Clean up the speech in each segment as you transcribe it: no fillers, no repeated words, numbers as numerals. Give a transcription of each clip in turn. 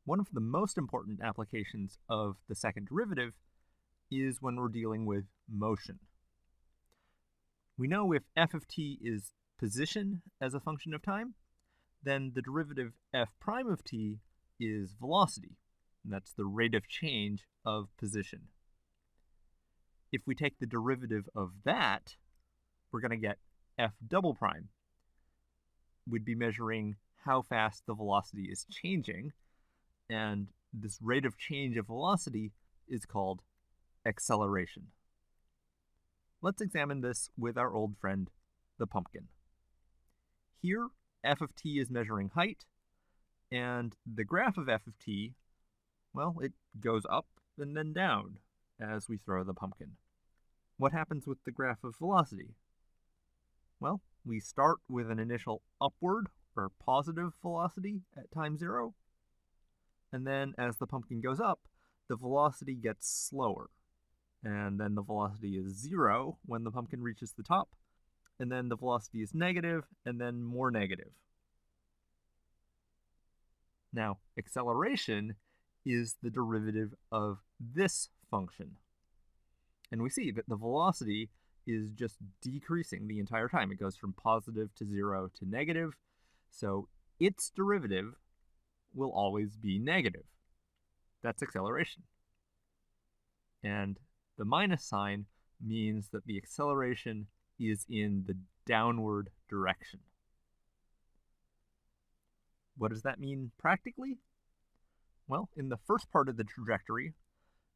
One of the most important applications of the second derivative is when we're dealing with motion. We know if f of t is position as a function of time, then the derivative f prime of t is velocity. And that's the rate of change of position. If we take the derivative of that, we're going to get f double prime. We'd be measuring how fast the velocity is changing, and this rate of change of velocity is called acceleration. Let's examine this with our old friend, the pumpkin. Here, f of t is measuring height, and the graph of f of t, well, it goes up and then down as we throw the pumpkin. What happens with the graph of velocity? Well, we start with an initial upward or positive velocity at time 0, and then as the pumpkin goes up, the velocity gets slower. And then the velocity is 0 when the pumpkin reaches the top, and then the velocity is negative, and then more negative. Now, acceleration is the derivative of this function. And we see that the velocity is just decreasing the entire time. It goes from positive to 0 to negative, so its derivative will always be negative. That's acceleration. And the minus sign means that the acceleration is in the downward direction. What does that mean practically? Well, in the first part of the trajectory,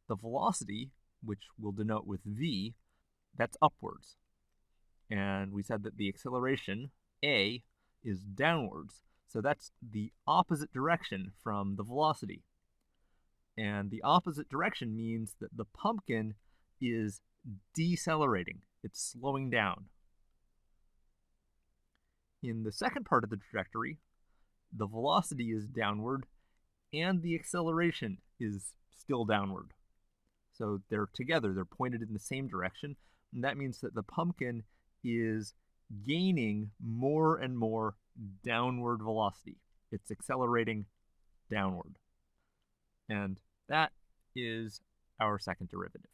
the velocity, which we'll denote with v, that's upwards. And we said that the acceleration, a, is downwards. So that's the opposite direction from the velocity. And the opposite direction means that the pumpkin is decelerating. It's slowing down. In the second part of the trajectory, the velocity is downward and the acceleration is still downward. So they're together, they're pointed in the same direction, and that means that the pumpkin is gaining more and more downward velocity. It's accelerating downward. And that is our second derivative.